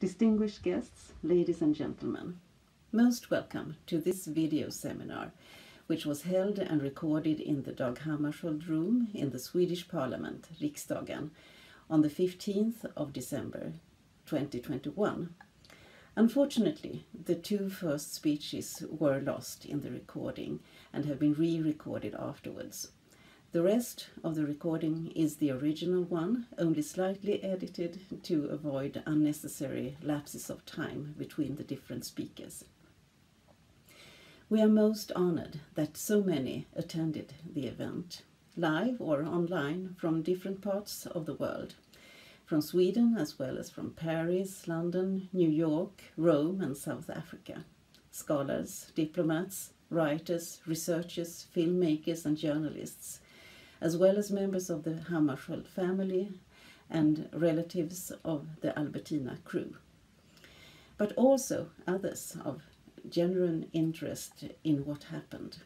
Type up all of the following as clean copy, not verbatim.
Distinguished guests, ladies and gentlemen, most welcome to this video seminar, which was held and recorded in the Dag Hammarskjöld room in the Swedish Parliament, Riksdagen, on the 15th of December 2021. Unfortunately, the two first speeches were lost in the recording and have been re-recorded afterwards. The rest of the recording is the original one, only slightly edited to avoid unnecessary lapses of time between the different speakers. We are most honored that so many attended the event, live or online from different parts of the world, from Sweden as well as from Paris, London, New York, Rome and South Africa. Scholars, diplomats, writers, researchers, filmmakers and journalists, as well as members of the Hammarskjöld family and relatives of the Albertina crew, but also others of genuine interest in what happened.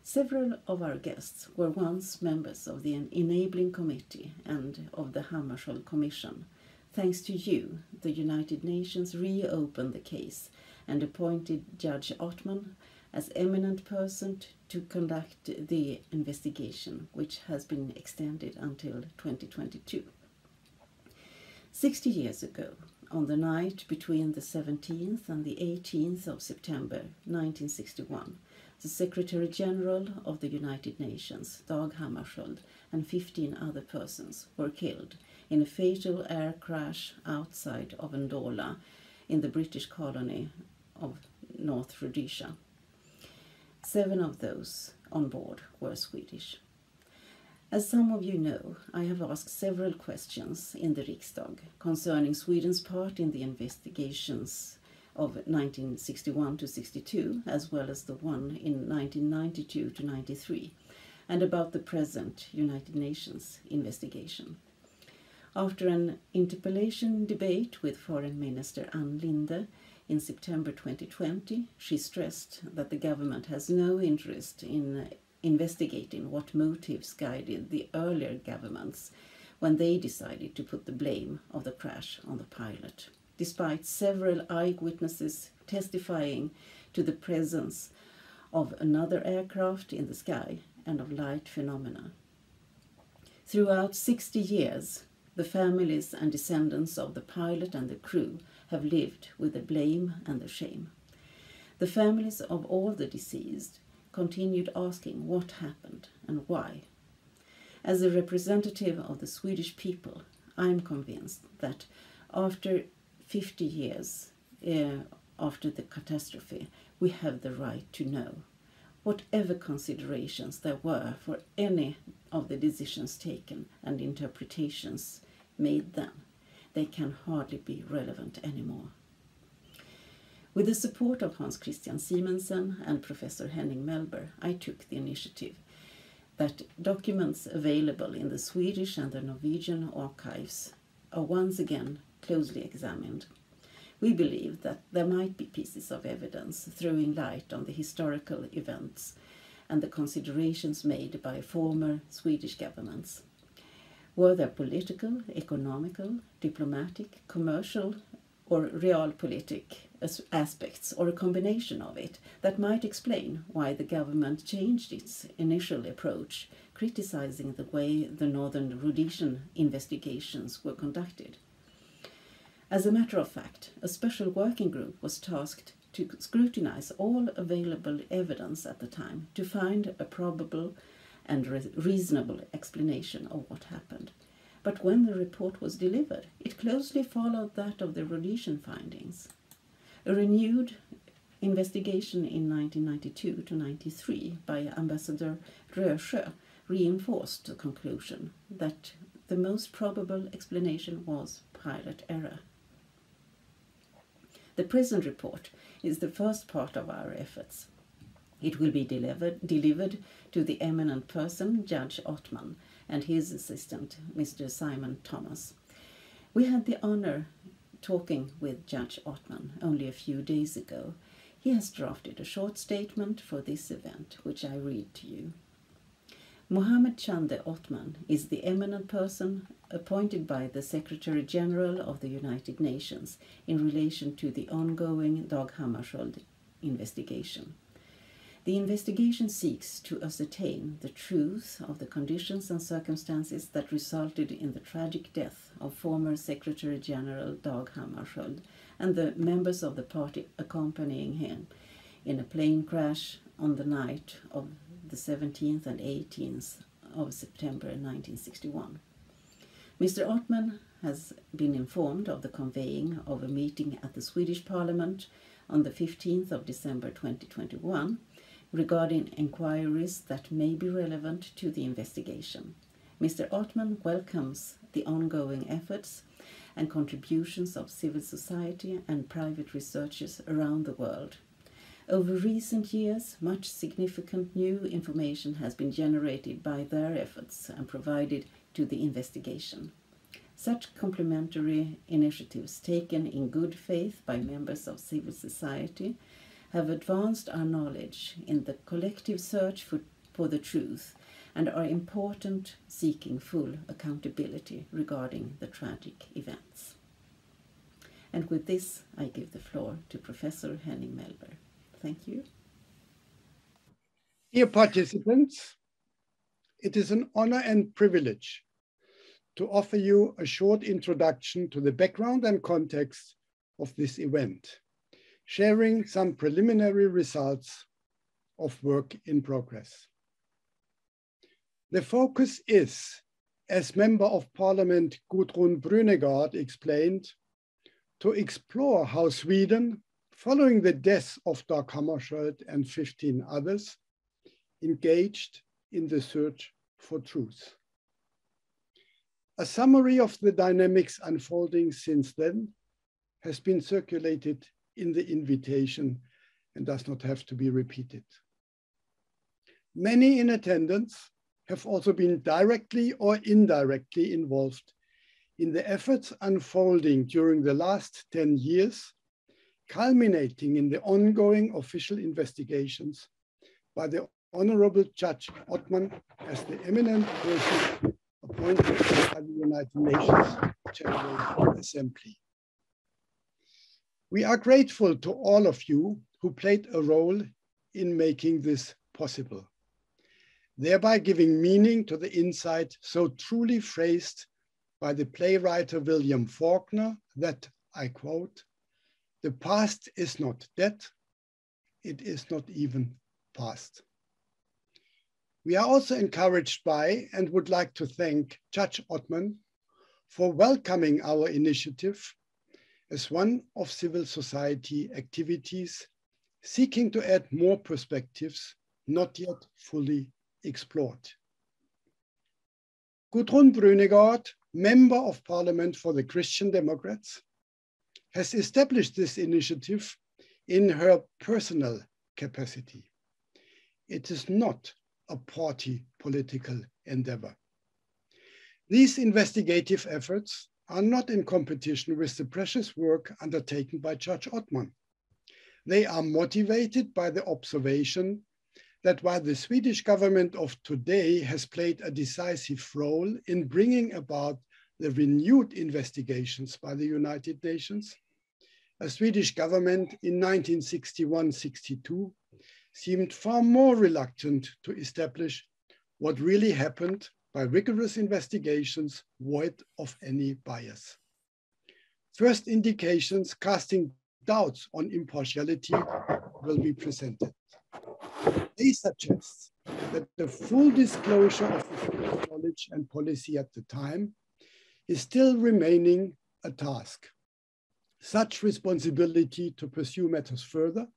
Several of our guests were once members of the Enabling Committee and of the Hammarskjöld Commission. Thanks to you, the United Nations reopened the case and appointed Judge Ottman as eminent person to conduct the investigation, which has been extended until 2022. 60 years ago, on the night between the 17th and the 18th of September 1961, the Secretary General of the United Nations, Dag Hammarskjöld, and 15 other persons were killed in a fatal air crash outside of Ndola in the British colony of North Rhodesia. 7 of those on board were Swedish. As some of you know, I have asked several questions in the Riksdag concerning Sweden's part in the investigations of 1961 to 62, as well as the one in 1992 to 93, and about the present United Nations investigation. After an interpellation debate with Foreign Minister Ann Linde in September 2020, she stressed that the government has no interest in investigating what motives guided the earlier governments when they decided to put the blame of the crash on the pilot, despite several eyewitnesses testifying to the presence of another aircraft in the sky and of light phenomena. Throughout 60 years, the families and descendants of the pilot and the crew have lived with the blame and the shame. The families of all the deceased continued asking what happened and why. As a representative of the Swedish people, I am convinced that after 50 years after the catastrophe, we have the right to know. Whatever considerations there were for any of the decisions taken and interpretations made then, they can hardly be relevant anymore. With the support of Kristian Simensen and Professor Henning Melber, I took the initiative that documents available in the Swedish and the Norwegian archives are once again closely examined. We believe that there might be pieces of evidence throwing light on the historical events and the considerations made by former Swedish governments. Were there political, economical, diplomatic, commercial, or realpolitik aspects, or a combination of it, that might explain why the government changed its initial approach, criticizing the way the Northern Rhodesian investigations were conducted? As a matter of fact, a special working group was tasked to scrutinize all available evidence at the time to find a probable and reasonable explanation of what happened. But when the report was delivered, it closely followed that of the Rhodesian findings. A renewed investigation in 1992 to 93 by Ambassador Retsö reinforced the conclusion that the most probable explanation was pilot error. The present report is the first part of our efforts. It will be delivered to the eminent person, Judge Ottman, and his assistant, Mr. Simon Thomas. We had the honor talking with Judge Ottman only a few days ago. He has drafted a short statement for this event, which I read to you. Mohammed Chande Othman is the eminent person appointed by the Secretary General of the United Nations in relation to the ongoing Dag Hammarskjöld investigation. The investigation seeks to ascertain the truth of the conditions and circumstances that resulted in the tragic death of former Secretary General Dag Hammarskjöld and the members of the party accompanying him in a plane crash on the night of the 17th and 18th of September 1961. Mr. Othman has been informed of the convening of a meeting at the Swedish Parliament on the 15th of December 2021 regarding inquiries that may be relevant to the investigation. Mr. Othman welcomes the ongoing efforts and contributions of civil society and private researchers around the world. Over recent years, much significant new information has been generated by their efforts and provided to the investigation. Such complementary initiatives taken in good faith by members of civil society have advanced our knowledge in the collective search for the truth and are important seeking full accountability regarding the tragic events. And with this, I give the floor to Professor Henning Melber. Thank you. Dear participants, it is an honor and privilege to offer you a short introduction to the background and context of this event, sharing some preliminary results of work in progress. The focus is, as Member of Parliament Gudrun Brunegård explained, to explore how Sweden, following the death of Dag Hammarskjöld and 15 others, engaged in the search for truth. A summary of the dynamics unfolding since then has been circulated in the invitation and does not have to be repeated. Many in attendance have also been directly or indirectly involved in the efforts unfolding during the last 10 years, culminating in the ongoing official investigations by the Honorable Judge Othman as the eminent person appointed by the United Nations General Assembly. We are grateful to all of you who played a role in making this possible, thereby giving meaning to the insight so truly phrased by the playwright William Faulkner that, I quote, "The past is not dead, it is not even past." We are also encouraged by and would like to thank Judge Othman for welcoming our initiative as one of civil society activities seeking to add more perspectives not yet fully explored. Gudrun Brunegård, Member of Parliament for the Christian Democrats, has established this initiative in her personal capacity. It is not a party political endeavor. These investigative efforts are not in competition with the precious work undertaken by Judge Othman. They are motivated by the observation that while the Swedish government of today has played a decisive role in bringing about the renewed investigations by the United Nations, a Swedish government in 1961-62 seemed far more reluctant to establish what really happened by rigorous investigations void of any bias. First indications casting doubts on impartiality will be presented. They suggest that the full disclosure of the knowledge and policy at the time is still remaining a task. Such responsibility to pursue matters further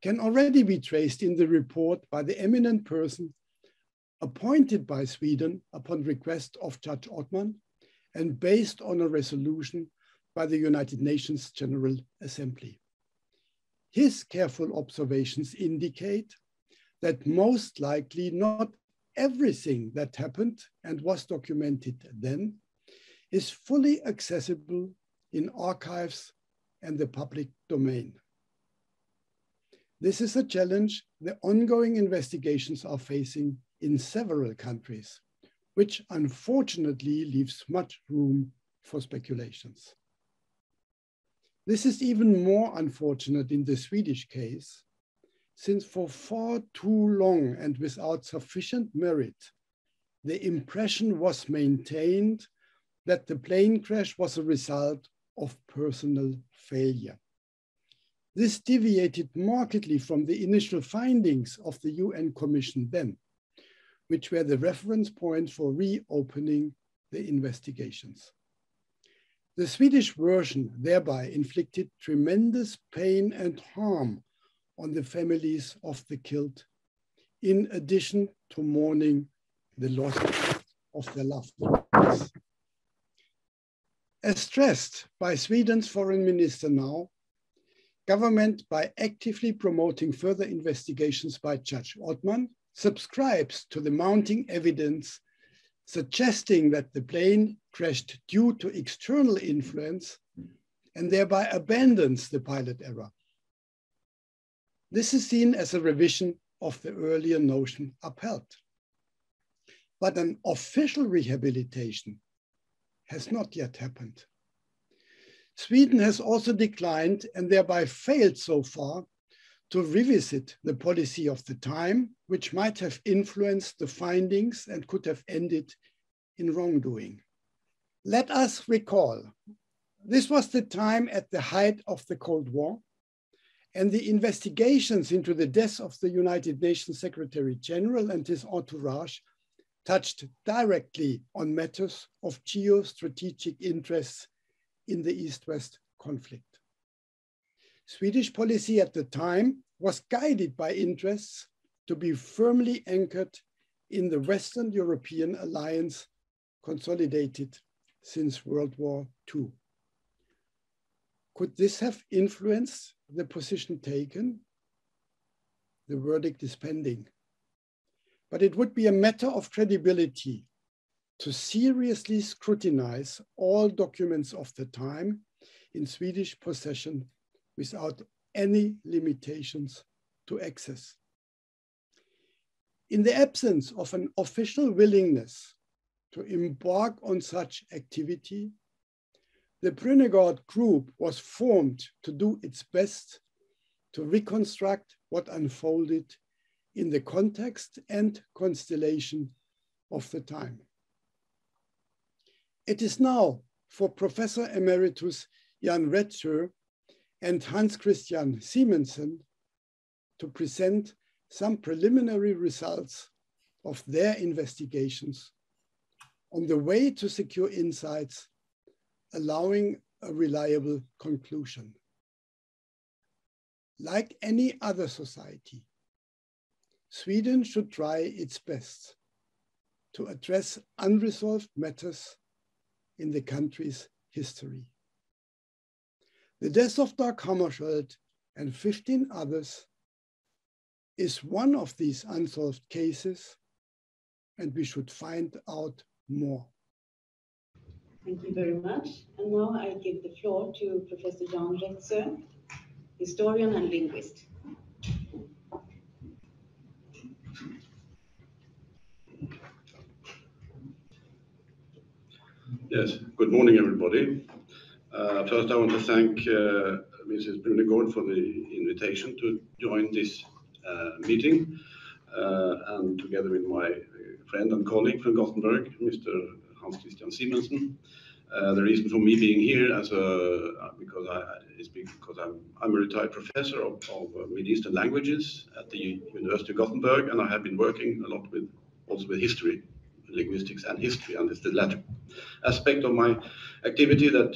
can already be traced in the report by the eminent person appointed by Sweden upon request of Judge Othman and based on a resolution by the United Nations General Assembly. His careful observations indicate that most likely not everything that happened and was documented then is fully accessible in archives and the public domain. This is a challenge the ongoing investigations are facing in several countries, which unfortunately leaves much room for speculations. This is even more unfortunate in the Swedish case, since for far too long and without sufficient merit, the impression was maintained that the plane crash was a result of personal failure. This deviated markedly from the initial findings of the UN Commission then, which were the reference point for reopening the investigations. The Swedish version thereby inflicted tremendous pain and harm on the families of the killed, in addition to mourning the loss of their loved ones. As stressed by Sweden's foreign minister now, government, by actively promoting further investigations by Judge Ottman, subscribes to the mounting evidence suggesting that the plane crashed due to external influence and thereby abandons the pilot error. This is seen as a revision of the earlier notion upheld. But an official rehabilitation has not yet happened. Sweden has also declined and thereby failed so far to revisit the policy of the time, which might have influenced the findings and could have ended in wrongdoing. Let us recall, this was the time at the height of the Cold War, and the investigations into the death of the United Nations Secretary General and his entourage touched directly on matters of geostrategic interests in the East-West conflict. Swedish policy at the time was guided by interests to be firmly anchored in the Western European alliance consolidated since World War II. Could this have influenced the position taken? The verdict is pending. But it would be a matter of credibility to seriously scrutinize all documents of the time in Swedish possession without any limitations to access. In the absence of an official willingness to embark on such activity, the Brunegård group was formed to do its best to reconstruct what unfolded in the context and constellation of the time. It is now for Professor Emeritus Jan Retsö and Hans Kristian Simensen to present some preliminary results of their investigations on the way to secure insights, allowing a reliable conclusion. Like any other society, Sweden should try its best to address unresolved matters in the country's history. The death of Dag Hammarskjöld and 15 others is one of these unsolved cases, and we should find out more. Thank you very much. And now I give the floor to Professor Jan Retsö, historian and linguist. Yes, good morning, everybody. First, I want to thank Mrs. Brunegård for the invitation to join this meeting, and together with my friend and colleague from Gothenburg, Mr. Hans Kristian Simensen. The reason for me being here is because I'm a retired professor of Middle Eastern languages at the University of Gothenburg, and I have been working a lot also with history, linguistics and history, and it's the latter aspect of my activity that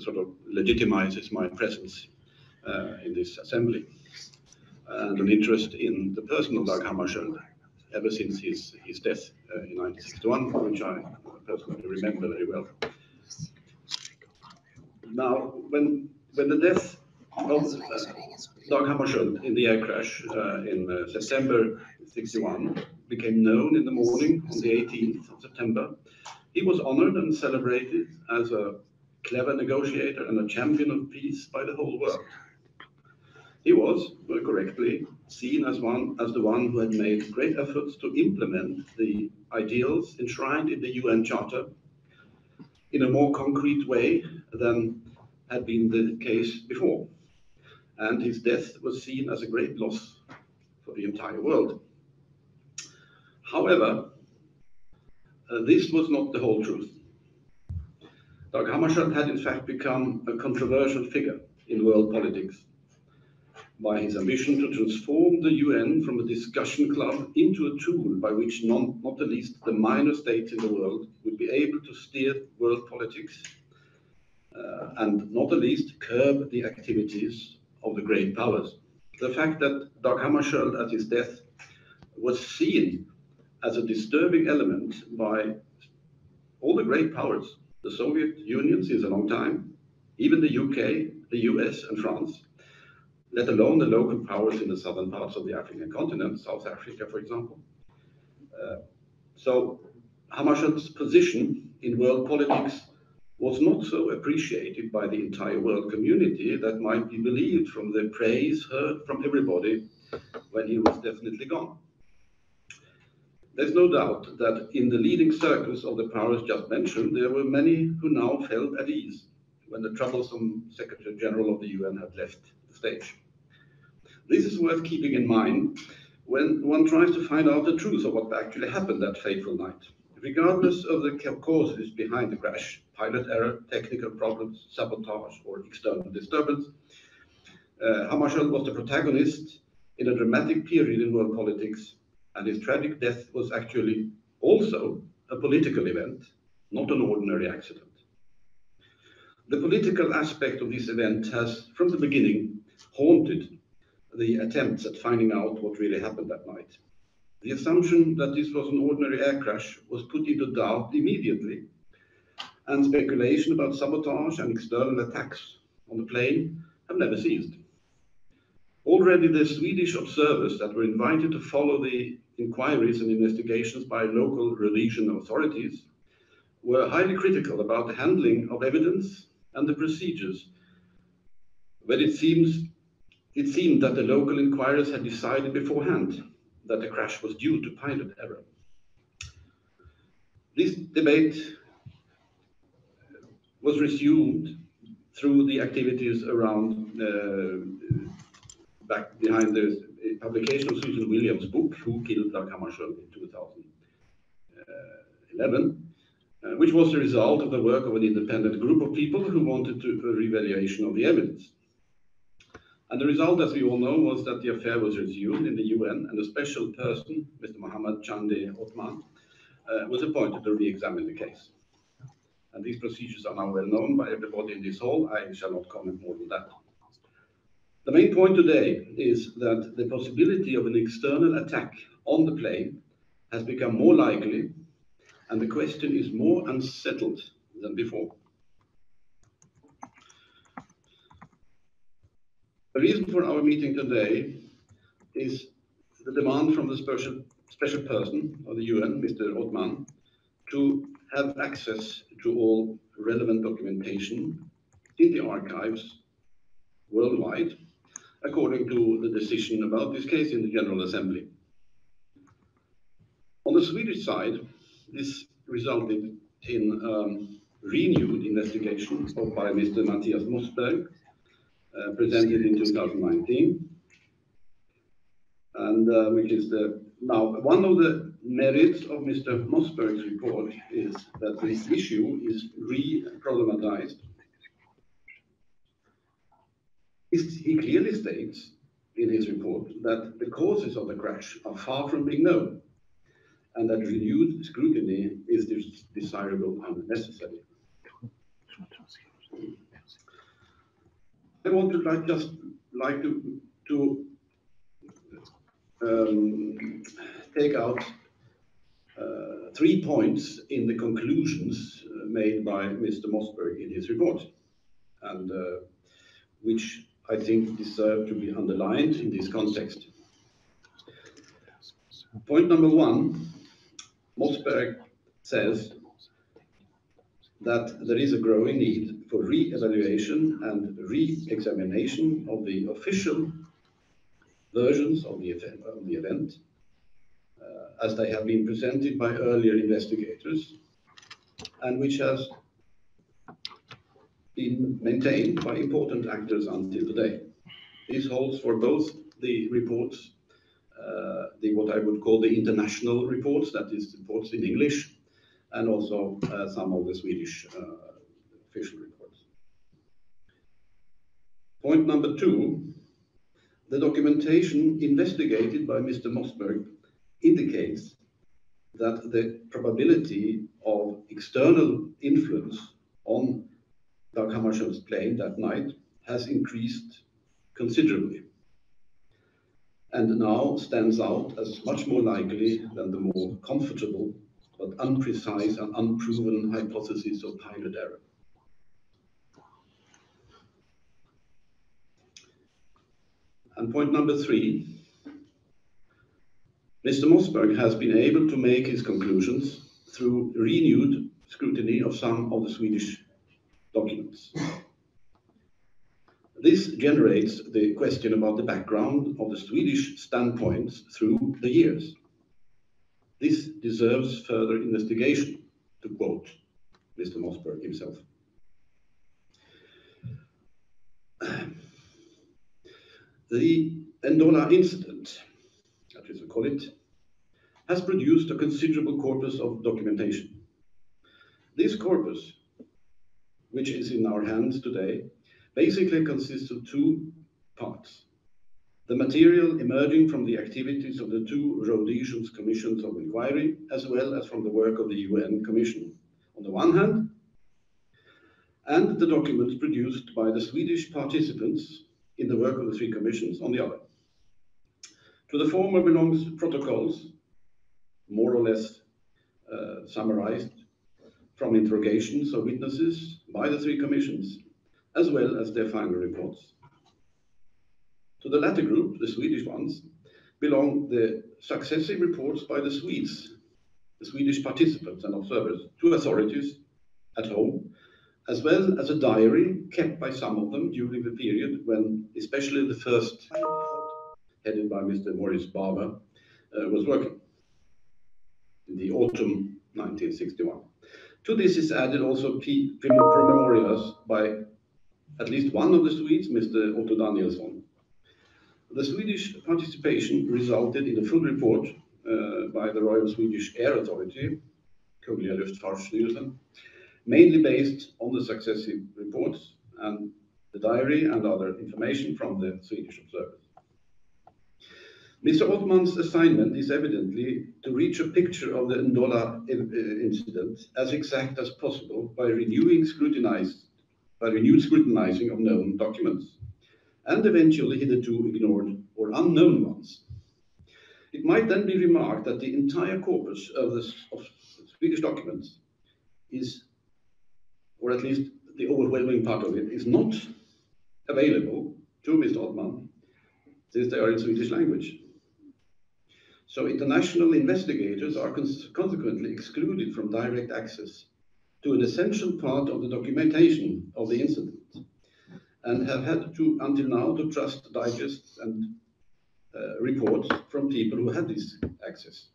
sort of legitimizes my presence in this assembly, and an interest in the person of Dag Hammarskjöld ever since his death in 1961, which I personally remember very well. Now, when the death of Dag Hammarskjöld in the air crash in September 61 became known in the morning on the 18th of September, he was honored and celebrated as a clever negotiator and a champion of peace by the whole world. He was correctly seen as the one who had made great efforts to implement the ideals enshrined in the UN Charter in a more concrete way than had been the case before. And his death was seen as a great loss for the entire world. However, this was not the whole truth. Dag Hammarskjöld had in fact become a controversial figure in world politics by his ambition to transform the UN from a discussion club into a tool by which not the least the minor states in the world would be able to steer world politics and not the least curb the activities of the great powers. The fact that Dag Hammarskjöld at his death was seen as a disturbing element by all the great powers, the Soviet Union since a long time, even the UK, the US and France, let alone the local powers in the southern parts of the African continent, South Africa, for example. So Hammarskjöld's position in world politics was not so appreciated by the entire world community that might be believed from the praise heard from everybody when he was definitely gone. There's no doubt that in the leading circles of the powers just mentioned, there were many who now felt at ease when the troublesome Secretary General of the UN had left the stage. This is worth keeping in mind when one tries to find out the truth of what actually happened that fateful night. Regardless of the causes behind the crash, pilot error, technical problems, sabotage, or external disturbance, Hammarskjöld was the protagonist in a dramatic period in world politics, and his tragic death was actually also a political event, not an ordinary accident. The political aspect of this event has, from the beginning, haunted the attempts at finding out what really happened that night. The assumption that this was an ordinary air crash was put into doubt immediately, and speculation about sabotage and external attacks on the plane have never ceased. Already the Swedish observers that were invited to follow the inquiries and investigations by local Rhodesian authorities were highly critical about the handling of evidence and the procedures, but it seemed that the local inquirers had decided beforehand that the crash was due to pilot error. This debate was resumed through the activities around back behind the publication of Susan Williams' book, Who Killed Dag Hammarskjöld, in 2011, which was the result of the work of an independent group of people who wanted a revaluation of the evidence. And the result, as we all know, was that the affair was resumed in the UN, and a special person, Mr. Mohammed Chande Othman, was appointed to re-examine the case. And these procedures are now well known by everybody in this hall. I shall not comment more than that. The main point today is that the possibility of an external attack on the plane has become more likely, and the question is more unsettled than before. The reason for our meeting today is the demand from the special person of the UN, Mr. Othman, to have access to all relevant documentation in the archives worldwide, according to the decision about this case in the General Assembly. On the Swedish side, this resulted in renewed investigation by Mr. Mathias Mossberg, presented in 2019, and which is now one of the merits of Mr. Mossberg's report is that this issue is re-problematized. He clearly states in his report that the causes of the crash are far from being known, and that renewed scrutiny is desirable and necessary. I want to take out 3 points in the conclusions made by Mr. Mossberg in his report, and which I think deserve to be underlined in this context. Point number 1, Mossberg says that there is a growing need for re-evaluation and re-examination of the official versions of the event as they have been presented by earlier investigators, and which has been maintained by important actors until today. This holds for both the reports, what I would call the international reports, that is reports in English, and also some of the Swedish official reports. Point number 2, the documentation investigated by Mr. Mossberg indicates that the probability of external influence on Dag Hammarskjöld's plane that night has increased considerably, and now stands out as much more likely than the more comfortable but unprecise and unproven hypothesis of pilot error. And point number 3, Mr. Mossberg has been able to make his conclusions through renewed scrutiny of some of the Swedish documents. This generates the question about the background of the Swedish standpoints through the years. This deserves further investigation, to quote Mr. Mossberg himself. The Endola incident, that is we call it, has produced a considerable corpus of documentation. This corpus, which is in our hands today, basically consists of 2 parts. The material emerging from the activities of the 2 Rhodesian commissions of inquiry, as well as from the work of the UN Commission on the one hand, and the documents produced by the Swedish participants in the work of the 3 commissions on the other. To the former belongs protocols, more or less summarized from interrogations of witnesses by the 3 commissions, as well as their final reports. To the latter group, the Swedish ones, belong the successive reports by the Swedes, the Swedish participants and observers, to authorities at home, as well as a diary kept by some of them during the period when especially the first, headed by Mr. Maurice Barber, was working in the autumn 1961. To this is added also promemorias by at least one of the Swedes, Mr. Otto Danielsson. The Swedish participation resulted in a full report by the Royal Swedish Air Authority, Kungliga Luftfartsstyrelsen, mainly based on the successive reports and the diary and other information from the Swedish observers. Mr. Ottman's assignment is evidently to reach a picture of the Ndola incident as exact as possible by renewed scrutinizing of known documents, and eventually hitherto ignored or unknown ones. It might then be remarked that the entire corpus of Swedish documents is, or at least the overwhelming part of it, is not available to Mr. Ottman, since they are in Swedish language. So international investigators are consequently excluded from direct access to an essential part of the documentation of the incident, and have had to, until now, to trust digests and reports from people who had this access.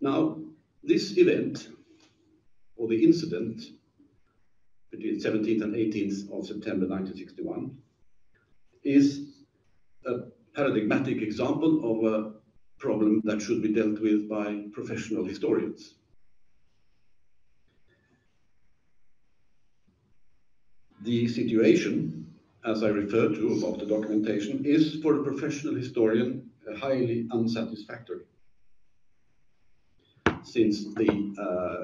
Now, this event, or the incident, between 17th and 18th of September 1961, is a paradigmatic example of a problem that should be dealt with by professional historians. The situation, as I referred to about the documentation, is for a professional historian highly unsatisfactory, since the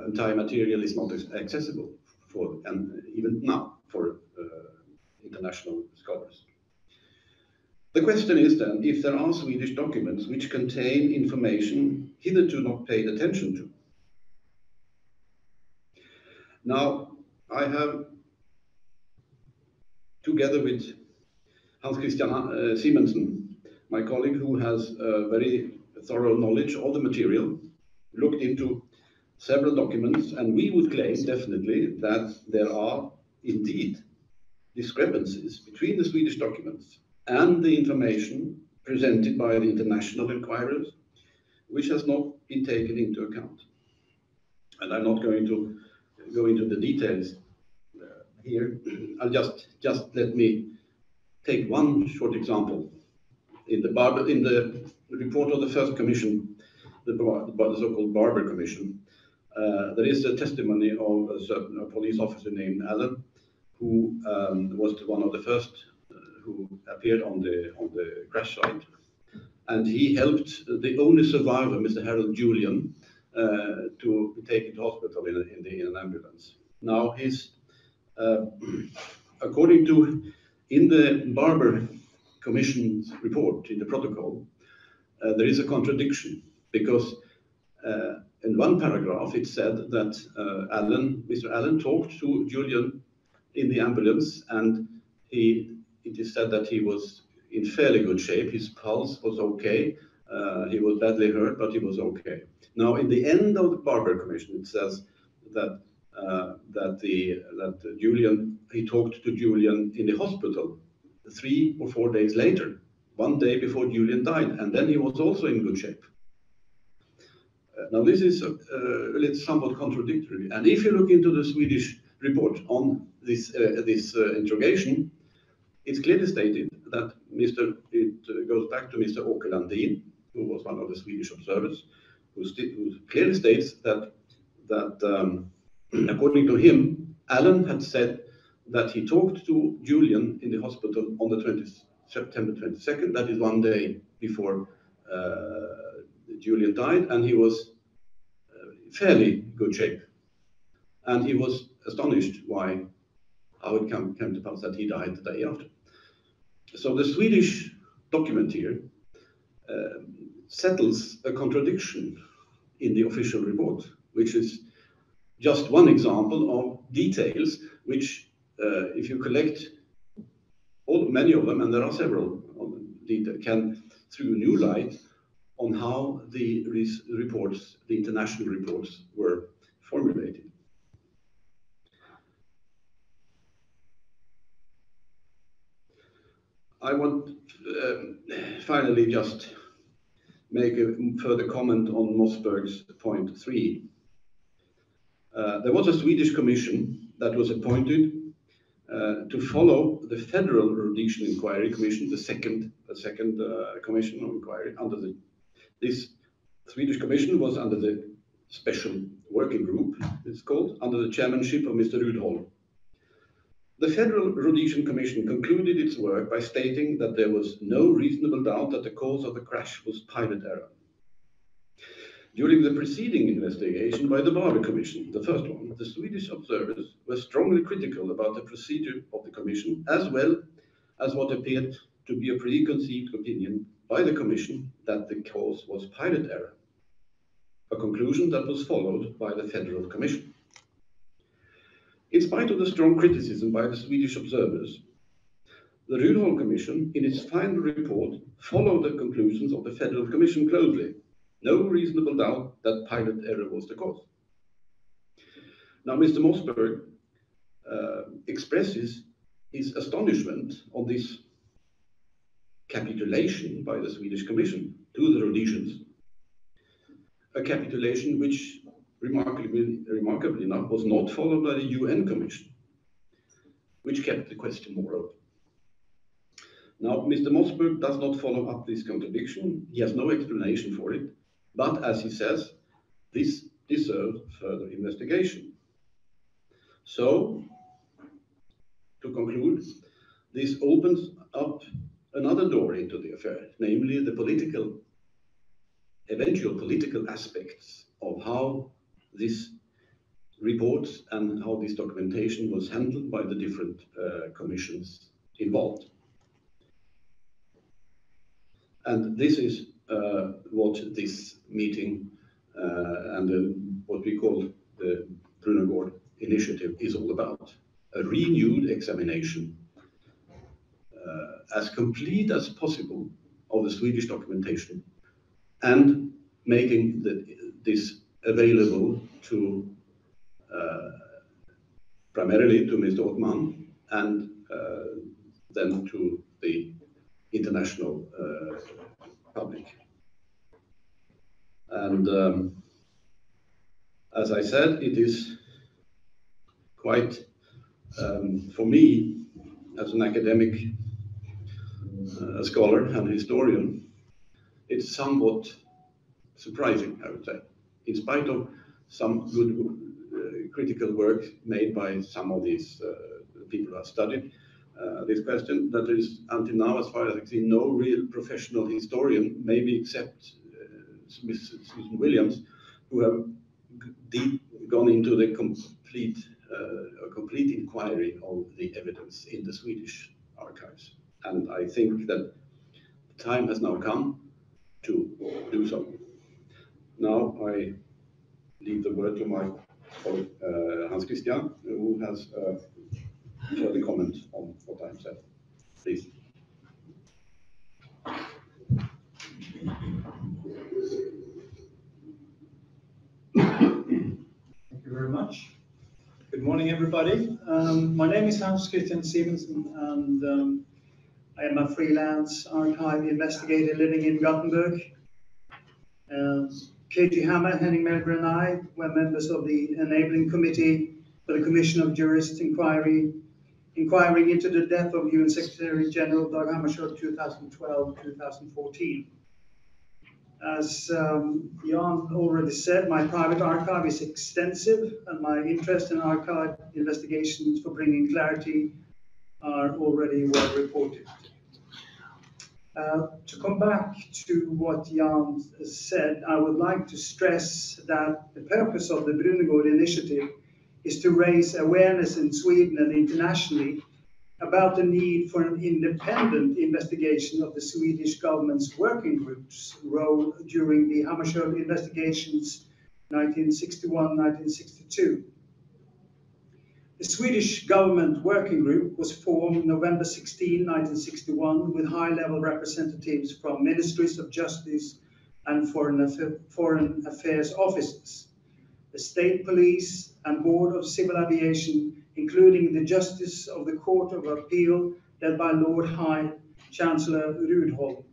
entire material is not accessible for, and even now, for international scholars. The question is then if there are Swedish documents which contain information hitherto not paid attention to. Now, I have, together with Kristian Simensen, my colleague who has a very thorough knowledge of the material, looked into several documents, and we would claim definitely that there are indeed discrepancies between the Swedish documents and the information presented by the international inquirers, which has not been taken into account. And I'm not going to go into the details here. I'll just let me take one short example. In the report of the first commission, the so-called Barber Commission, there is a testimony of a certain police officer named Allen, who was one of the first who appeared on the crash site, and he helped the only survivor, Mr. Harold Julian, to be taken to hospital in an ambulance. Now, his according to in the Barber Commission's report, in the protocol, there is a contradiction, because in one paragraph it said that Mr. Allen talked to Julian in the ambulance, and it is said that he was in fairly good shape. His pulse was okay. He was badly hurt, but he was okay. Now, in the end of the Barber Commission, it says that Julian, he talked to Julian in the hospital 3 or 4 days later, one day before Julian died, and then he was also in good shape. Now, this is it's somewhat contradictory. And if you look into the Swedish report on this interrogation, it's clearly stated that it goes back to Mr. Åke Landin, who was one of the Swedish observers, who clearly states that according to him, Allen had said that he talked to Julian in the hospital on the September 22nd, that is one day before Julian died, and he was fairly good shape. And he was astonished how it came to pass that he died the day after. So the Swedish document here settles a contradiction in the official report, which is just one example of details which, if you collect many of them, and there are several of them, can throw new light on how the reports, the international reports, were formulated. I want finally just make a further comment on Mossberg's point 3. There was a Swedish commission that was appointed to follow the Federal Rhodesian Inquiry Commission, the second commission of inquiry. This Swedish commission was under the special working group, it's called, under the chairmanship of Mr. Rudholm. The Federal Rhodesian Commission concluded its work by stating that there was no reasonable doubt that the cause of the crash was pilot error. During the preceding investigation by the Barber Commission, the first one, the Swedish observers were strongly critical about the procedure of the Commission, as well as what appeared to be a preconceived opinion by the Commission that the cause was pilot error, a conclusion that was followed by the Federal Commission. In spite of the strong criticism by the Swedish observers, the Rudholm Commission, in its final report, followed the conclusions of the Federal Commission closely. No reasonable doubt that pilot error was the cause. Now, Mr. Mossberg expresses his astonishment on this capitulation by the Swedish Commission to the Rhodesians, a capitulation which, remarkably enough, was not followed by the UN Commission, which kept the question more open. Now, Mr. Mossberg does not follow up this contradiction. He has no explanation for it. But as he says, this deserves further investigation. So, to conclude, this opens up another door into the affair, namely the eventual political aspects of how this report and how this documentation was handled by the different commissions involved. And this is what this meeting and what we call the Brunegård initiative is all about. A renewed examination, as complete as possible, of the Swedish documentation, and making this available to primarily to Mr. Othman, and then to the international public. And as I said, it is quite, for me, as an academic, a scholar and historian, it's somewhat surprising, I would say, in spite of some good critical work made by some of these people who have studied this question, that there is, until now, as far as I can see, no real professional historian, maybe except Mrs. Susan Williams, who have gone into the complete inquiry of the evidence in the Swedish archives. And I think that the time has now come to do so. Now I leave the word to my colleague Kristian, who has further comment on what I have said. Please. Thank you very much. Good morning, everybody. My name is Kristian Simensen, and I am a freelance archive investigator living in Gothenburg. KG Hammer, Henning, Melber, and I were members of the enabling committee for the Commission of Jurists inquiring into the death of UN Secretary General Dag Hammarskjöld 2012-2014. As Jan already said, my private archive is extensive, and my interest in archive investigations for bringing clarity are already well reported. To come back to what Jan said, I would like to stress that the purpose of the Brunegård initiative is to raise awareness in Sweden and internationally about the need for an independent investigation of the Swedish government's working group's role during the Hammarskjöld investigations 1961-1962. The Swedish government working group was formed November 16, 1961, with high-level representatives from ministries of justice and foreign affairs offices, the state police and board of civil aviation, including the justice of the Court of Appeal led by Lord High Chancellor Rudholm.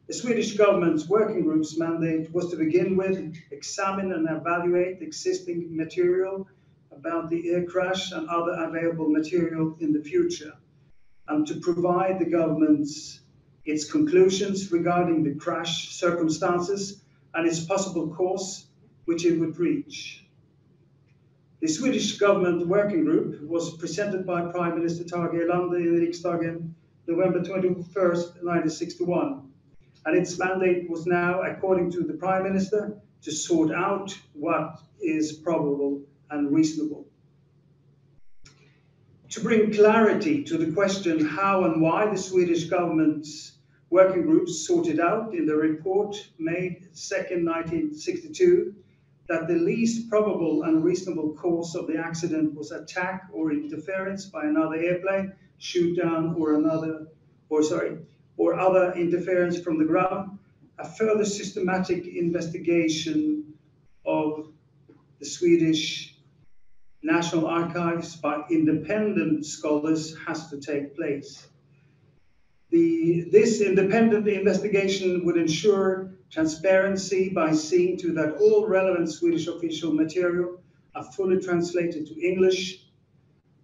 The Swedish government's working group's mandate was to begin with examine and evaluate existing material about the air crash and other available material in the future, and to provide the government its conclusions regarding the crash circumstances and its possible cause, which it would reach. The Swedish government working group was presented by Prime Minister Dag Hammarskjöld in Riksdag November 21st, 1961, and its mandate was now, according to the Prime Minister, to sort out what is probable and reasonable. To bring clarity to the question how and why the Swedish government's working groups sorted out in the report May 2nd, 1962, that the least probable and reasonable cause of the accident was attack or interference by another airplane, shoot down, or other interference from the ground, a further systematic investigation of the Swedish National Archives by independent scholars has to take place. This independent investigation would ensure transparency by seeing to that all relevant Swedish official material are fully translated to English,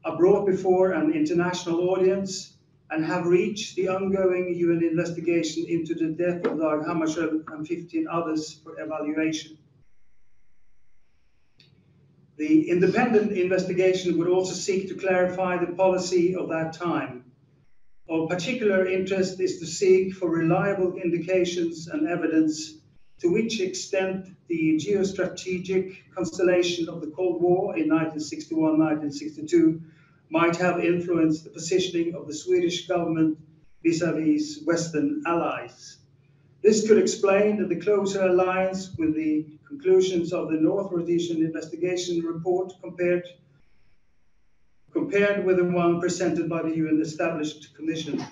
are brought before an international audience, and have reached the ongoing UN investigation into the death of Dag Hammarskjöld and 15 others for evaluation. The independent investigation would also seek to clarify the policy of that time. Of particular interest is to seek for reliable indications and evidence to which extent the geostrategic constellation of the Cold War in 1961-1962 might have influenced the positioning of the Swedish government vis-à-vis Western allies. This could explain the closer alliance with the conclusions of the nordrhodesian investigation report compared with the one presented by the UN established commission.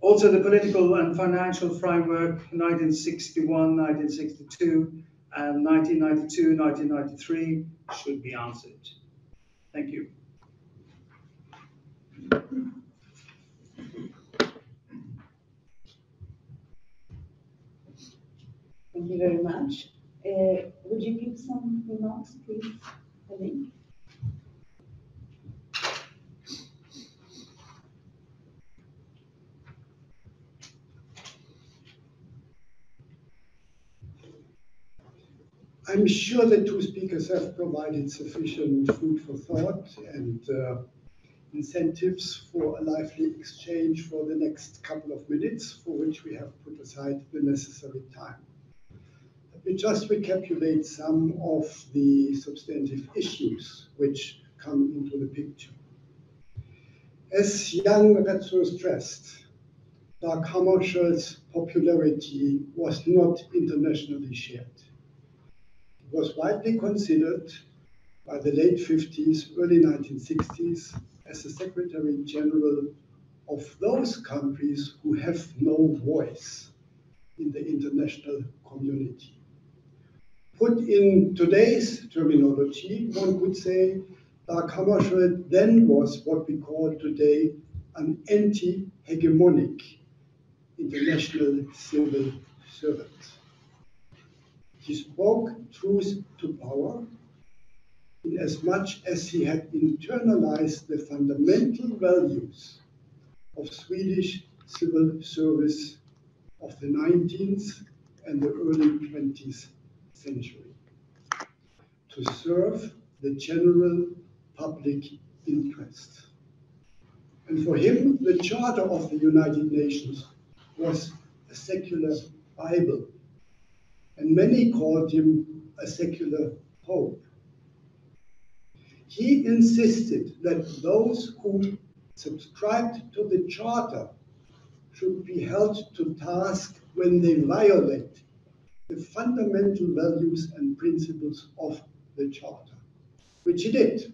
Also, the political and financial framework 1961-1962 and 1992-1993 should be answered. Thank you. Thank you very much. Would you give some remarks, please, Henning? I'm sure the two speakers have provided sufficient food for thought and incentives for a lively exchange for the next couple of minutes, for which we have put aside the necessary time. Let me just recapitulate some of the substantive issues which come into the picture. As Jan Retsö stressed, Dag Hammarskjöld's popularity was not internationally shared. It was widely considered by the late 50s, early 1960s as the Secretary General of those countries who have no voice in the international community. Put in today's terminology, one could say Dag Hammarskjöld then was what we call today an anti-hegemonic international civil servant. He spoke truth to power in as much as he had internalized the fundamental values of Swedish civil service of the 19th and the early 20th century, to serve the general public interest. And for him, the Charter of the United Nations was a secular Bible, and many called him a secular pope. He insisted that those who subscribed to the Charter should be held to task when they violate the fundamental values and principles of the Charter, which he did,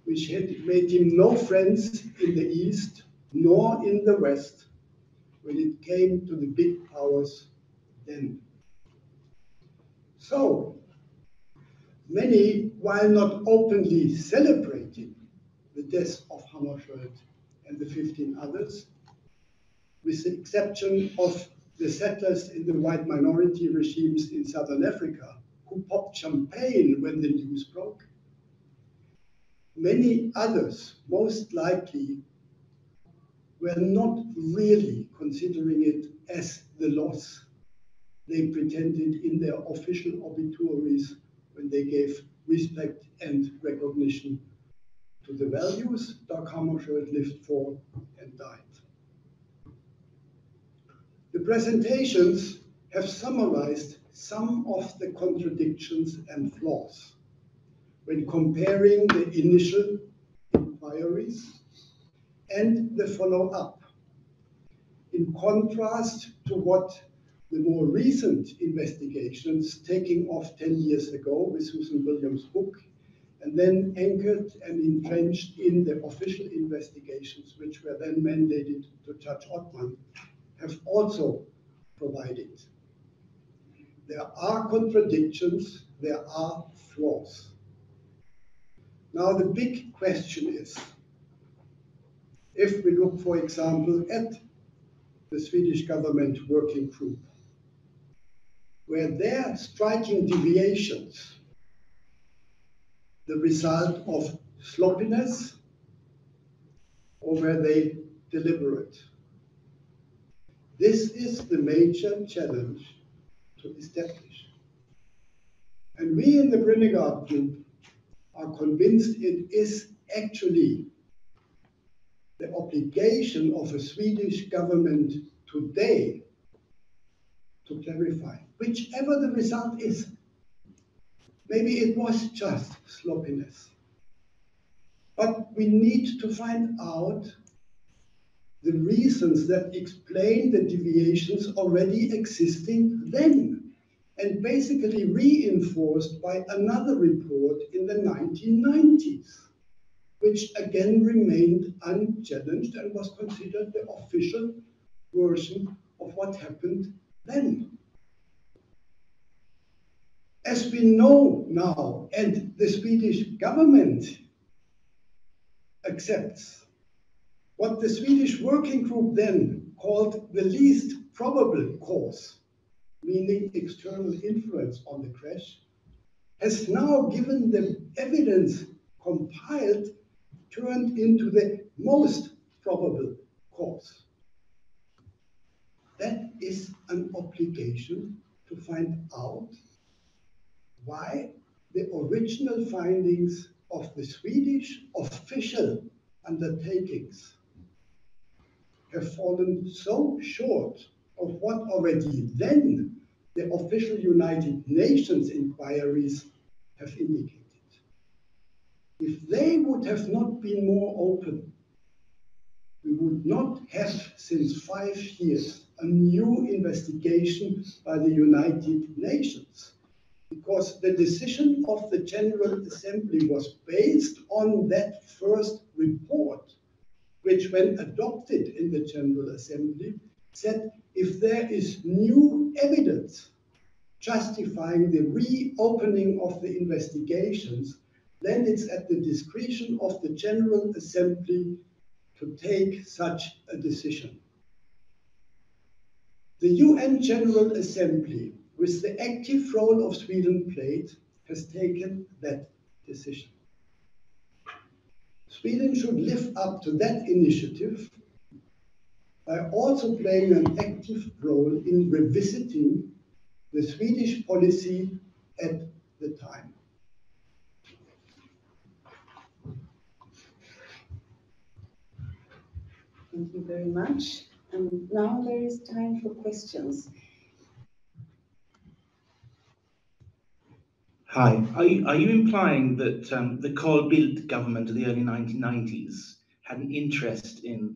which had made him no friends in the East nor in the West when it came to the big powers then. So, many, while not openly celebrating the death of Hammarskjöld and the 15 others, with the exception of the settlers in the white minority regimes in Southern Africa, who popped champagne when the news broke, many others, most likely, were not really considering it as the loss they pretended in their official obituaries when they gave respect and recognition to the values Dag Hammarskjöld lived for and died. The presentations have summarized some of the contradictions and flaws when comparing the initial inquiries and the follow-up, in contrast to what the more recent investigations taking off 10 years ago with Susan Williams' book, and then anchored and entrenched in the official investigations, which were then mandated to Judge Ottman, have also provided. There are contradictions, there are flaws. Now the big question is, if we look, for example, at the Swedish government working group, were their striking deviations the result of sloppiness, or were they deliberate? This is the major challenge to establish. And we in the Brunegård group are convinced it is actually the obligation of a Swedish government today to clarify, whichever the result is. Maybe it was just sloppiness. But we need to find out the reasons that explain the deviations already existing then, and basically reinforced by another report in the 1990s, which again remained unchallenged and was considered the official version of what happened then. As we know now, and the Swedish government accepts, what the Swedish working group then called the least probable cause meaning external influence on the crash, has now, given the evidence compiled, turned into the most probable cause. That is an obligation to find out why the original findings of the Swedish official undertakings have fallen so short of what already then the official United Nations inquiries have indicated. If they would have not been more open, we would not have, since 5 years, a new investigation by the United Nations, because the decision of the General Assembly was based on that first report, which, when adopted in the General Assembly, said if there is new evidence justifying the reopening of the investigations, then it's at the discretion of the General Assembly to take such a decision. The UN General Assembly, with the active role of Sweden played, has taken that decision. Sweden should live up to that initiative by also playing an active role in revisiting the Swedish policy at the time. Thank you very much. And now there is time for questions. Hi, are you implying that the Carl Bildt government of the early 1990s had an interest in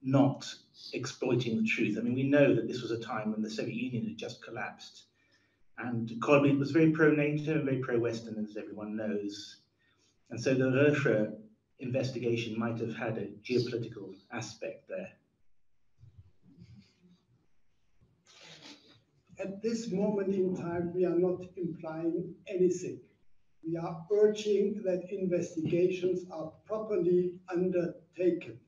not exploiting the truth? I mean, we know that this was a time when the Soviet Union had just collapsed, and Carl Bildt was very pro-NATO and very pro-Western, as everyone knows. And so the Retsö investigation might have had a geopolitical aspect there. At this moment in time, we are not implying anything. We are urging that investigations are properly undertaken,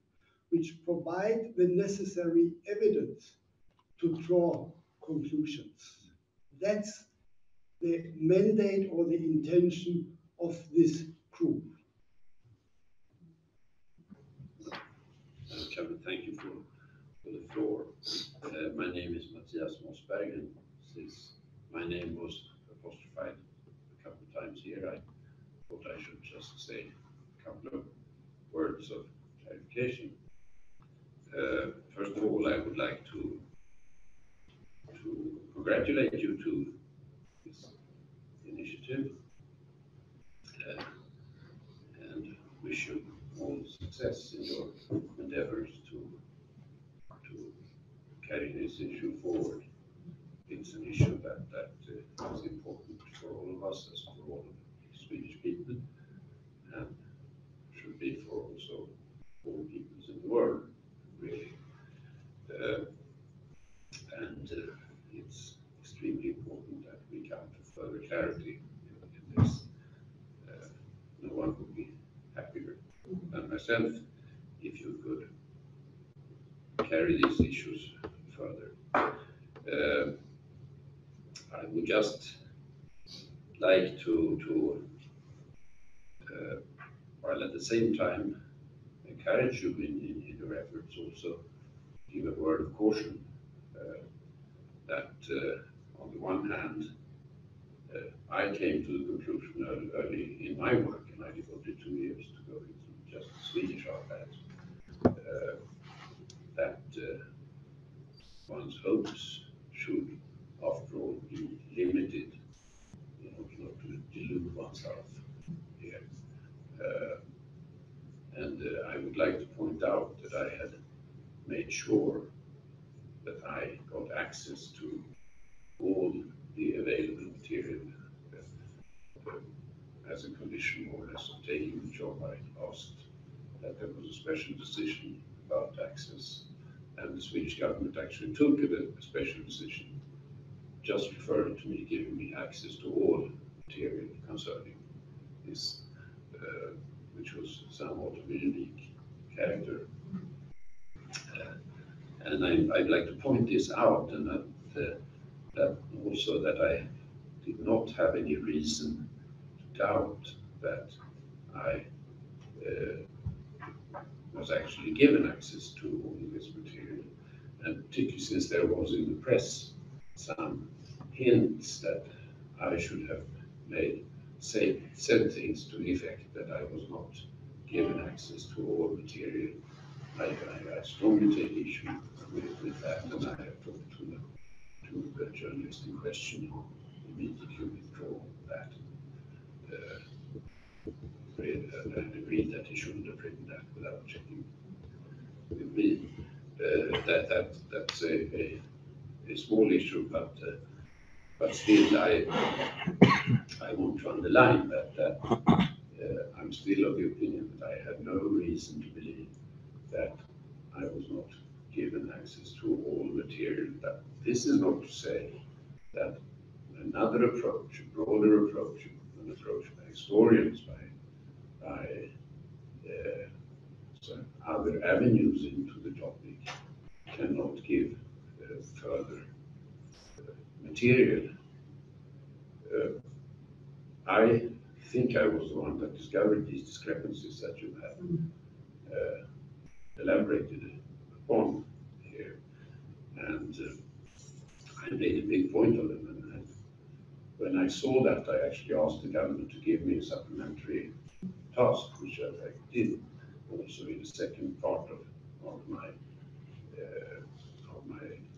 which provide the necessary evidence to draw conclusions. That's the mandate or the intention of this group. Thank you for the floor. My name is Mathias Mossberg, and since my name was apostrophed a couple of times here, I thought I should just say a couple of words of clarification. First of all, I would like to congratulate you to this initiative and wish you all success in your endeavors to carry this issue forward. It's an issue that is important for all of us, as for all of the Swedish people, and should be for also all peoples in the world, really. And it's extremely important that we come to further clarity in this. No one would be happier than myself if you could carry these issues further. I would just like to while at the same time encourage you in your efforts, also give a word of caution that on the one hand, I came to the conclusion early in my work, and I devoted 2 years to go into just the Swedish archives, that one's hopes should, after all, be limited in order not to delude oneself here. And I would like to point out that I had made sure that I got access to all the available material as a condition, more or less, of taking the job. I asked that there was a special decision about access, and the Swedish government actually took a special decision, just referring to me, giving me access to all material concerning this, which was somewhat of a unique character. And I'd like to point this out, and that also that I did not have any reason to doubt that I was actually given access to all this material, and particularly since there was in the press some hints that I should have said things to the effect that I was not given access to all material. I strongly take issue with that, and I have talked to the journalist in question who immediately withdrew that. And agreed that he shouldn't have written that without checking with me. That's a small issue, but still I want to underline that I'm still of the opinion that I had no reason to believe that I was not given access to all material. But this is not to say that another approach, a broader approach, an approach by historians, by other avenues into the topic, cannot give further material. I think I was the one that discovered these discrepancies that you have elaborated upon here, and I made a big point of them. And when I saw that, I actually asked the government to give me a supplementary task, which I did also in the second part of my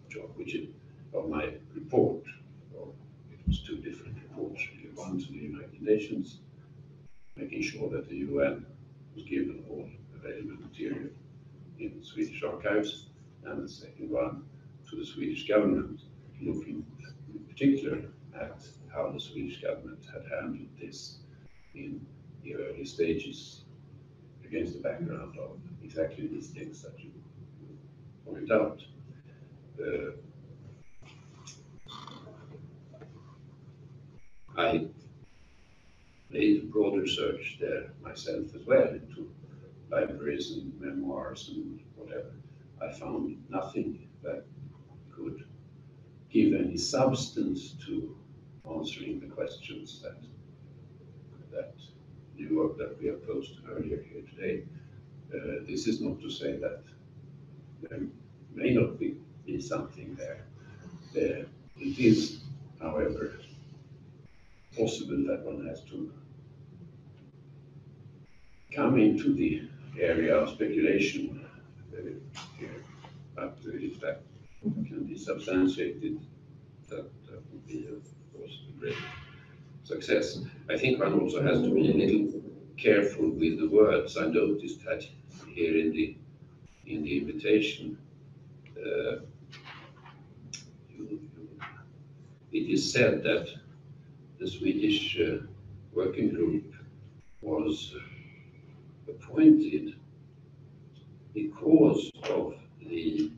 job, which is of my report. So it was two different reports, really. One to the United Nations, making sure that the UN was given all available material in the Swedish archives, and the second one to the Swedish government, looking in particular at how the Swedish government had handled this in the early stages, against the background of exactly these things that you point out. I made a broader search there myself as well into libraries and memoirs and whatever. I found nothing that could give any substance to answering the questions that we have posed earlier here today. This is not to say that there may not be something there. It is, however, possible that one has to come into the area of speculation here. But if that can be substantiated, that would be, of course, a great success. I think one also has to be a little careful with the words. I noticed that here in the invitation, it is said that the Swedish working group was appointed because of the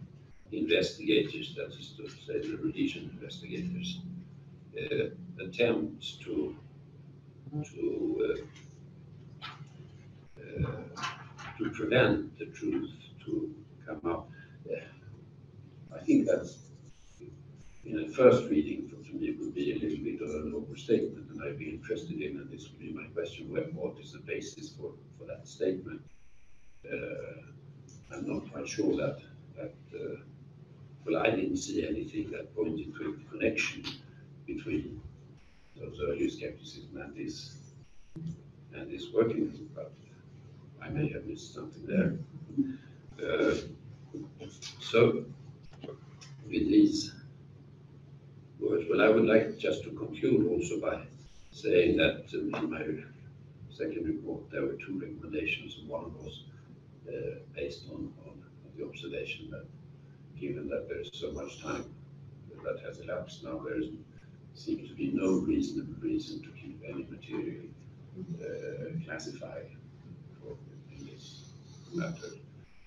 investigators, that is to say the Rhodesian investigators, attempts to prevent the truth to come up. I think that's, in a first reading, to me, would be a little bit of an overstatement, and I'd be interested in, and this would be my question, what is the basis for that statement? I'm not quite sure that well, I didn't see anything that pointed to a connection between those early skepticism and this working group, but I may have missed something there. So, with these words, well, I would like just to conclude also by saying that in my second report there were two recommendations, and one was based on the observation that given that there is so much time that has elapsed now, there seems to be no reasonable reason to keep any material classified in this matter in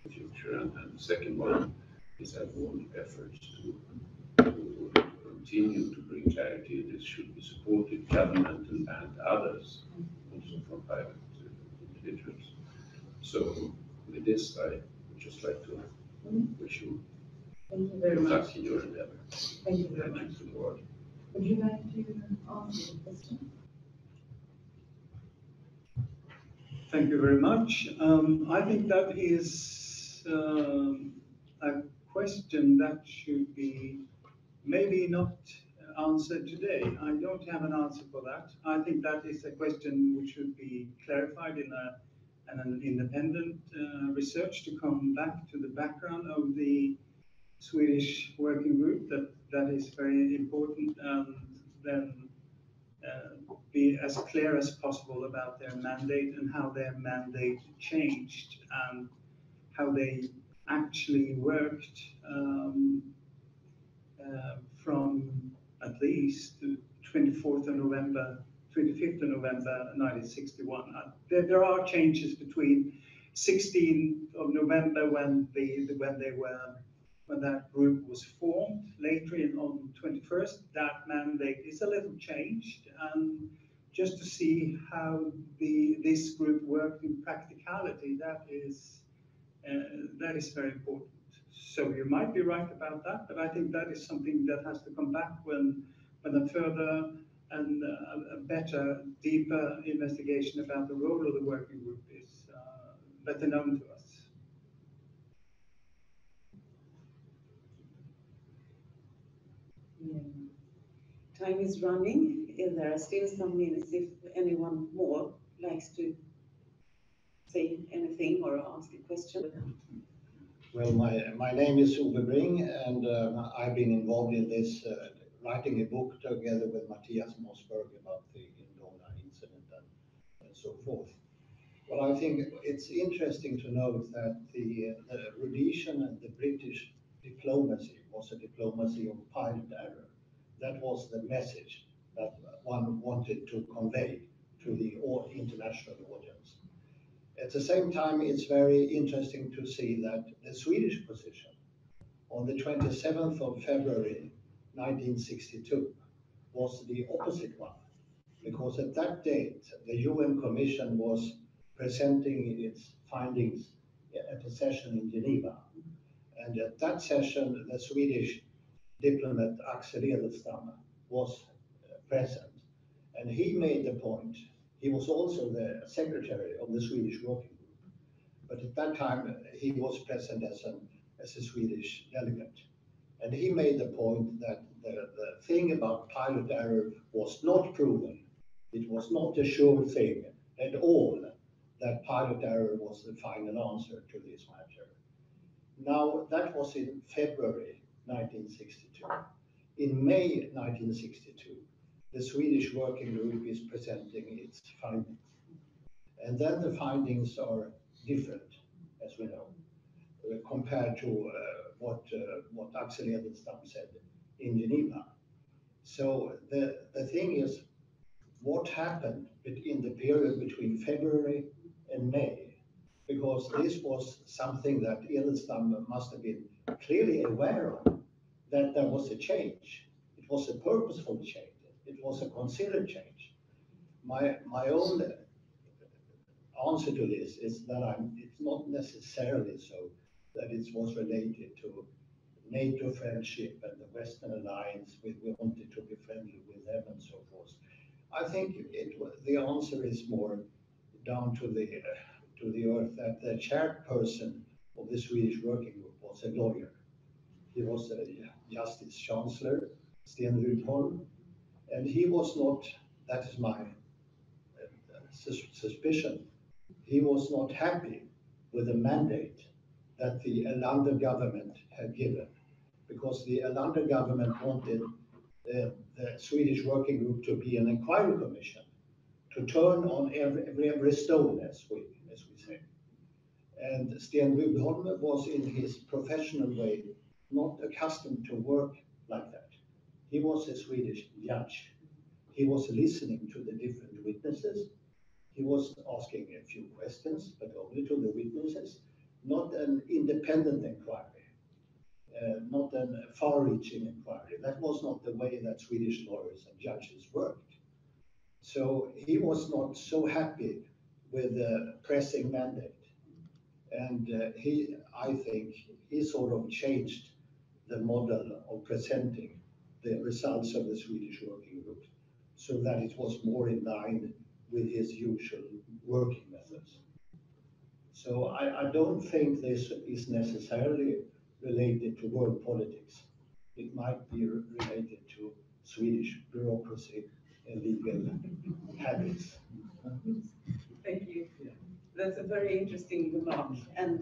the future. And the second one is that all efforts to continue to bring clarity. This should be supported, governmental and others, also from private individuals. So with this, I would just like to wish you Thank you very much. Tack till juryn lever. Thank you very much. Would you like to answer the question? Thank you very much. I think that is a question that should be maybe not answered today. I don't have an answer for that. I think that is a question which should be clarified in an independent research to come back to the background of the Swedish working group. That is very important, and then be as clear as possible about their mandate and how their mandate changed and how they actually worked from at least 25th of November 1961. There are changes between 16th of November when that group was formed. Later on 21st, that mandate is a little changed, and just to see how this group worked in practicality, that is very important. So you might be right about that, but I think that is something that has to come back when a further and a better, deeper investigation about the role of the working group is better known to us. Yeah. Time is running. There are still some minutes if anyone more likes to say anything or ask a question. Well, my name is Ove Bring, and I've been involved in this, writing a book together with Mathias Mossberg about the Indona incident and so forth. Well, I think it's interesting to note that the Rhodesian and the British diplomacy was a diplomacy of pilot error. That was the message that one wanted to convey to the international audience. At the same time, it's very interesting to see that the Swedish position on the 27th of February 1962 was the opposite one, because at that date, the UN Commission was presenting its findings at a session in Geneva. And at that session, the Swedish diplomat Axel Edelstam was present. And he made the point. He was also the secretary of the Swedish working group. But at that time, he was present as a Swedish delegate. And he made the point that the thing about pilot error was not proven. It was not a sure thing at all that pilot error was the final answer to this matter. Now, that was in February 1962. In May 1962, the Swedish working group is presenting its findings. And then the findings are different, as we know, compared to what Axel Edelstam said in Geneva. So the thing is, what happened in the period between February and May? Because this was something that Edelstam must have been clearly aware of, that there was a change. It was a purposeful change. It was a considered change. My own answer to this is that it's not necessarily so that it was related to NATO friendship and the Western alliance. We wanted to be friendly with them and so forth. I think the answer is more down to the earth, that the chairperson of the Swedish working group was a lawyer. He was a Justice Chancellor, Sten Rydholm, and he was not, that is my suspicion, he was not happy with the mandate that the Erlander government had given, because the Erlander government wanted the Swedish working group to be an inquiry commission, to turn on every stone, as we say. And Sten Rydholm was, in his professional way, not accustomed to work like that. He was a Swedish judge. He was listening to the different witnesses. He was asking a few questions, but only to the witnesses, not an independent inquiry, not a far-reaching inquiry. That was not the way that Swedish lawyers and judges worked. So he was not so happy with the pressing mandate. And I think he sort of changed the model of presenting the results of the Swedish working group so that it was more in line with his usual working methods. So I don't think this is necessarily related to world politics. It might be related to Swedish bureaucracy and legal habits. Thank you. That's a very interesting remark, and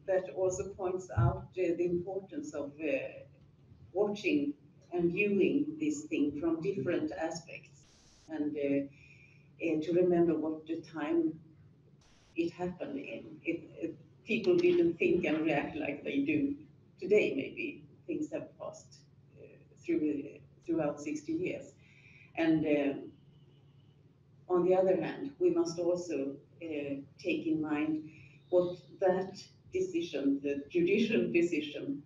that also points out the importance of watching and viewing this thing from different aspects, and to remember what the time it happened in. People didn't think and react like they do today. Maybe things have passed throughout 60 years, and on the other hand, we must also take in mind what that decision, the judicial decision,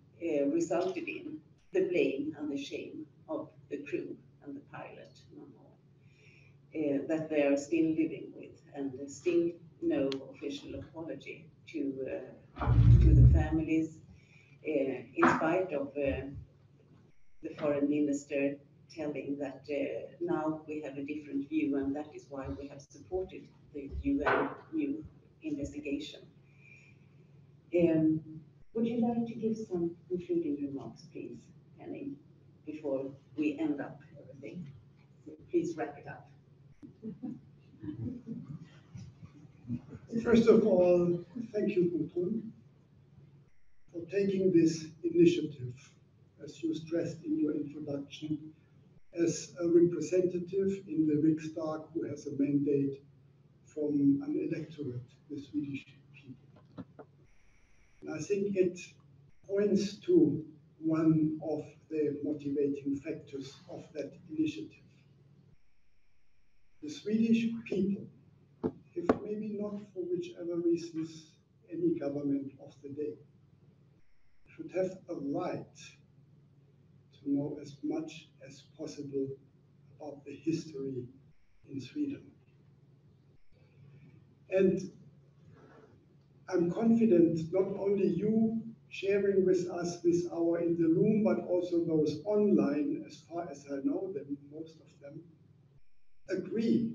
resulted in, the blame and the shame of the crew and the pilot, that they are still living with, and still no official apology to the families, in spite of the foreign minister telling that now we have a different view, and that is why we have supported the UN new investigation. Would you like to give some concluding remarks, please, Henning, before we end up everything? So please wrap it up. First of all, thank you, Gudrun, for taking this initiative, as you stressed in your introduction, as a representative in the Riksdag who has a mandate from an electorate, the Swedish people. And I think it points to one of the motivating factors of that initiative. The Swedish people, if maybe not for whichever reasons any government of the day, should have a right to know as much as possible about the history in Sweden. And I'm confident not only you sharing with us this hour in the room, but also those online, as far as I know them, most of them, agree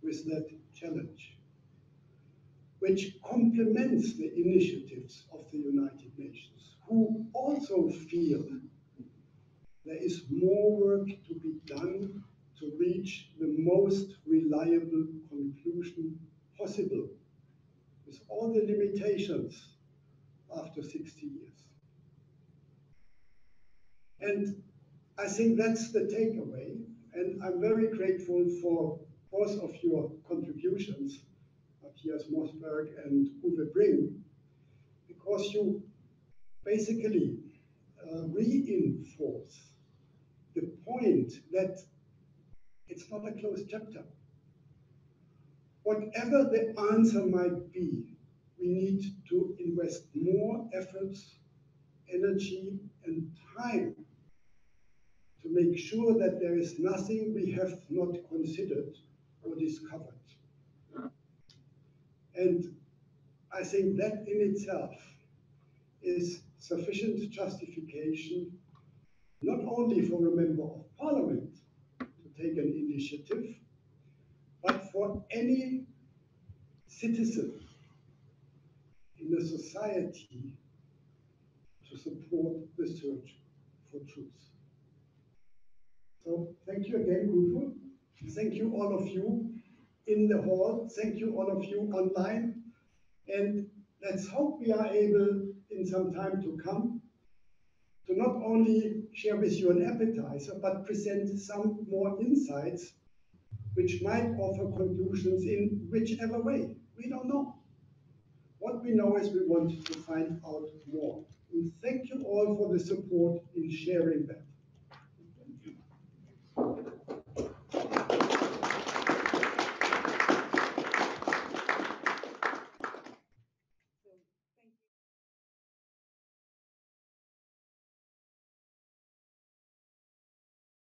with that challenge, which complements the initiatives of the United Nations, who also feel there is more work to be done to reach the most reliable conclusion possible, with all the limitations after 60 years. And I think that's the takeaway, and I'm very grateful for both of your contributions, Mathias Mossberg and Ove Bring, because you basically reinforce the point that it's not a closed chapter. Whatever the answer might be, we need to invest more efforts, energy, and time to make sure that there is nothing we have not considered or discovered. And I think that in itself is sufficient justification, not only for a member of parliament to take an initiative, but for any citizen in a society to support the search for truth. So thank you again, Gudrun. Thank you all of you in the hall. Thank you all of you online. And let's hope we are able in some time to come to not only share with you an appetizer, but present some more insights which might offer conclusions in whichever way. We don't know. What we know is we want to find out more. And thank you all for the support in sharing that.